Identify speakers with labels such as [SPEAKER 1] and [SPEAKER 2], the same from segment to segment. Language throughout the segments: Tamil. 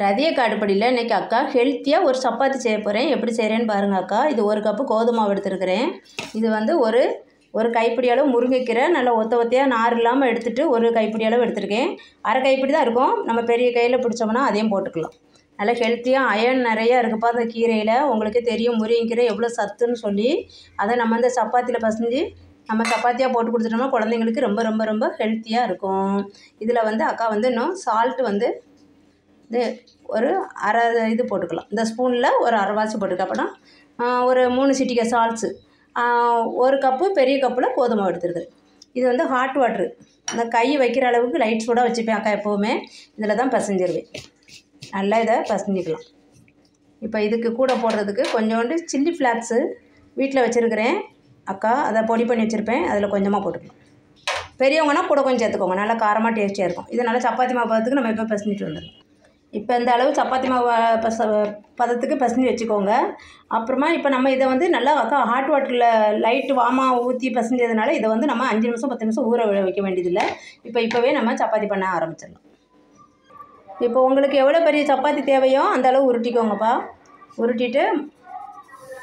[SPEAKER 1] ரதிய காடுபடியில் இன்றைக்கி அக்கா ஹெல்த்தியாக ஒரு சப்பாத்தி செய்ய போகிறேன். எப்படி செய்கிறேன்னு பாருங்கள் அக்கா. இது 1 கப்பு கோதுமை மாவு எடுத்துருக்கிறேன். இது வந்து ஒரு கைப்பிடி அளவு முருங்கைக்கீரை நல்லா ஒத்தையாக நார் இல்லாமல் எடுத்துகிட்டு ஒரு கைப்பிடி அளவு எடுத்துருக்கேன். அரை கைப்பிடி தான் இருக்கும். நம்ம பெரிய கையில் பிடிச்சோம்னா அதையும் போட்டுக்கலாம். நல்லா ஹெல்த்தியாக அயர்ன் நிறையா இருக்குப்பா அந்த கீரையில். உங்களுக்கே தெரியும் முருங்கைக்கீரை எவ்வளோ சத்துன்னு சொல்லி. அதை நம்ம இந்த சப்பாத்தியில் பசஞ்சு நம்ம சப்பாத்தியாக போட்டு கொடுத்துட்டோம்னா குழந்தைங்களுக்கு ரொம்ப ரொம்ப ரொம்ப ஹெல்த்தியாக இருக்கும். இதில் வந்து அக்கா வந்து இன்னும் சால்ட்டு வந்து இது ஒரு அரை இது போட்டுக்கலாம். இந்த ஸ்பூனில் ஒரு அரைவாசி போட்டுக்க. அப்போனா ஒரு 3 சிட்டிகை சால்ட்ஸு. 1 கப்பு பெரிய கப்பில் கோதுமை எடுத்துருக்குது. இது வந்து ஹாட் வாட்ரு. இந்த கை வைக்கிற அளவுக்கு லைட் சூடாக வச்சுப்பேன் அக்கா எப்போவுமே. இதில் தான் பசஞ்சிருவேன். நல்லா இதை பசஞ்சிக்கலாம். இப்போ இதுக்கு கூட போடுறதுக்கு கொஞ்சோண்டு சில்லி ஃப்ளாக்ஸு வீட்டில் வச்சுருக்கிறேன் அக்கா. அதை பொடி பண்ணி வச்சுருப்பேன். அதில் கொஞ்சமாக போட்டுக்கலாம். பெரியவங்கன்னா கூட கொஞ்சம் சேர்த்துக்கோங்க. நல்லா காரமாக டேஸ்டியாக இருக்கும். இது நல்லா சப்பாத்தி மாவு பதத்துக்கு நம்ம இப்போ பசஞ்சிட்டு வந்துடலாம். இப்போ இந்த அளவு சப்பாத்தி மாவு பதத்துக்கு பசஞ்சு வச்சுக்கோங்க. அப்புறமா இப்போ நம்ம இதை வந்து நல்லா அக்கா ஹாட் வாட்டரில் லைட்டு வாமாக ஊற்றி பசஞ்சதுனால இதை வந்து நம்ம 5 நிமிஷம் 10 நிமிஷம் ஊற வைக்க வேண்டியதில்லை. இப்போவே நம்ம சப்பாத்தி பண்ண ஆரம்பிச்சிடலாம். இப்போ உங்களுக்கு எவ்வளோ பெரிய சப்பாத்தி தேவையோ அந்த அளவு உருட்டிக்கோங்கப்பா. உருட்டிட்டு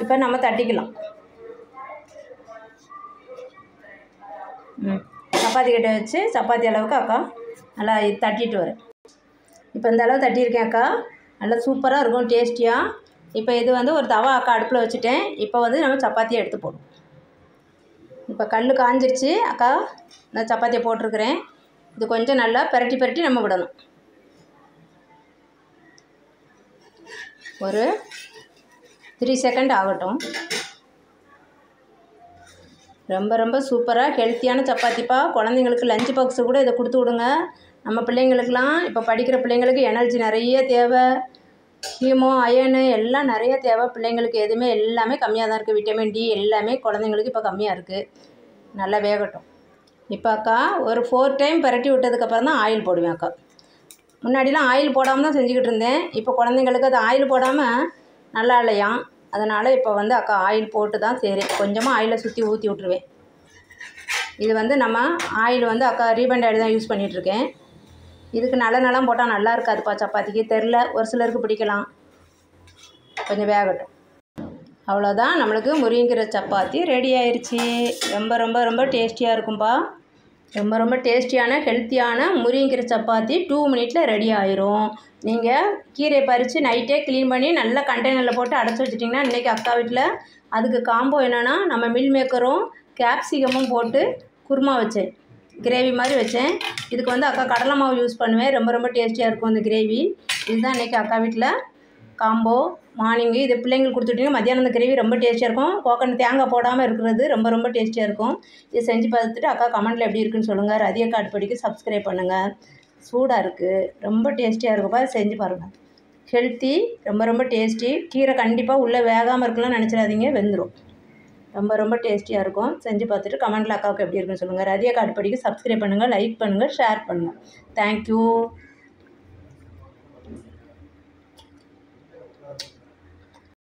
[SPEAKER 1] இப்போ நம்ம தட்டிக்கலாம். சப்பாத்தி கிட்ட வச்சு சப்பாத்தி அளவுக்கு அக்கா நல்லா தட்டிட்டு வரேன். இப்போ இந்த அளவு தட்டியிருக்கேன் அக்கா. நல்லா சூப்பராக இருக்கும் டேஸ்டியாக. இப்போ இது வந்து ஒரு தவா அக்கா அடுப்பில் வச்சுட்டேன். இப்போ வந்து நம்ம சப்பாத்தியை எடுத்து போடுவோம். இப்போ கல் காஞ்சிருச்சு அக்கா. நான் சப்பாத்தியை போட்டிருக்கிறேன். இது கொஞ்சம் நல்லா பிரட்டி நம்ம விடணும். ஒரு 3 செகண்ட் ஆகட்டும். ரொம்ப ரொம்ப சூப்பராக ஹெல்த்தியான சப்பாத்திப்பா. குழந்தைங்களுக்கு லஞ்ச் பாக்ஸு கூட இதை கொடுத்து விடுங்க. நம்ம பிள்ளைங்களுக்கெலாம் இப்போ படிக்கிற பிள்ளைங்களுக்கு எனர்ஜி நிறைய தேவை. ஹீமோ அயனு எல்லாம் நிறைய தேவை. பிள்ளைங்களுக்கு எதுவுமே எல்லாமே கம்மியாக தான் இருக்குது. விட்டமின் டி எல்லாமே குழந்தைங்களுக்கு இப்போ கம்மியாக இருக்குது. நல்லா வேகட்டும். இப்போ அக்கா ஒரு 4 டைம் பரட்டி விட்டதுக்கப்புறம் தான் ஆயில் போடுவேன் அக்கா. முன்னாடிலாம் ஆயில் போடாமல் தான் செஞ்சுக்கிட்டு இருந்தேன். இப்போ குழந்தைங்களுக்கு அது ஆயில் போடாமல் நல்லா இல்லையாம். அதனால் இப்போ வந்து அக்கா ஆயில் போட்டு தான் செய்கிறேன். கொஞ்சமாக ஆயிலை சுற்றி ஊற்றி விட்ருவேன். இது வந்து நம்ம ஆயில் வந்து அக்கா ரீபண்ட் ஆயில் தான் யூஸ் பண்ணிகிட்ருக்கேன். இதுக்கு நல்லெண்ணெய்லாம் போட்டால் நல்லா இருக்காதுப்பா சப்பாத்திக்கு. தெரில, ஒரு சிலருக்கு பிடிக்கலாம். கொஞ்சம் வேகட்டும். அவ்வளோதான், நம்மளுக்கு முருங்கைக்கீரை சப்பாத்தி ரெடி ஆயிடுச்சு. ரொம்ப ரொம்ப ரொம்ப டேஸ்டியாக இருக்கும்பா. ரொம்ப ரொம்ப டேஸ்டியான ஹெல்த்தியான முருங்கைக்கீரை சப்பாத்தி 2 மினிட்டில் ரெடி ஆயிரும். நீங்கள் கீரையை பறித்து நைட்டே க்ளீன் பண்ணி நல்லா கண்டெய்னரில் போட்டு அடைச்சி வச்சிட்டிங்கன்னா இன்றைக்கி அக்கா வீட்டில் அதுக்கு காம்போ என்னென்னா நம்ம மில் மேக்கரும் கேப்சிகமும் போட்டு குருமா வச்சேன். கிரேவி மாதிரி வச்சேன். இதுக்கு வந்து அக்கா கடலை மாவு யூஸ் பண்ணுவேன். ரொம்ப ரொம்ப டேஸ்டியாக இருக்கும் இந்த கிரேவி. இதுதான் இன்றைக்கி அக்கா வீட்டில் காம்போ. மார்னிங்கு இது பிள்ளைங்களுக்கு கொடுத்துட்டிங்கன்னா மத்தியானம் இந்த கிரேவி ரொம்ப டேஸ்டியாக இருக்கும். கோகனட் தேங்காய் போடாமல் இருக்கிறது ரொம்ப ரொம்ப டேஸ்டியாக இருக்கும். இது செஞ்சு பார்த்துட்டு அக்கா கமெண்ட்டில் எப்படி இருக்குன்னு சொல்லுங்கள். ரதிய காடுபடிக்கு சப்ஸ்கிரைப் பண்ணுங்கள். சூடாக இருக்குது, ரொம்ப டேஸ்டியாக இருக்குப்பா. செஞ்சு பாருங்கள். ஹெல்த்தி, ரொம்ப ரொம்ப டேஸ்டி. கீரை கண்டிப்பாக உள்ளே வேகாமல் இருக்குன்னு நினச்சிடாதீங்க, வெந்துடும். ரொம்ப ரொம்ப டேஸ்டியாக இருக்கும். செஞ்சு பார்த்துட்டு கமெண்ட்டில் அக்காவுக்கு எப்படி இருக்குன்னு சொல்லுங்கள். ரதிய காடுபடிக்கு சப்ஸ்கிரைப் பண்ணுங்கள், லைக் பண்ணுங்கள், ஷேர் பண்ணுங்கள். தேங்க்யூ.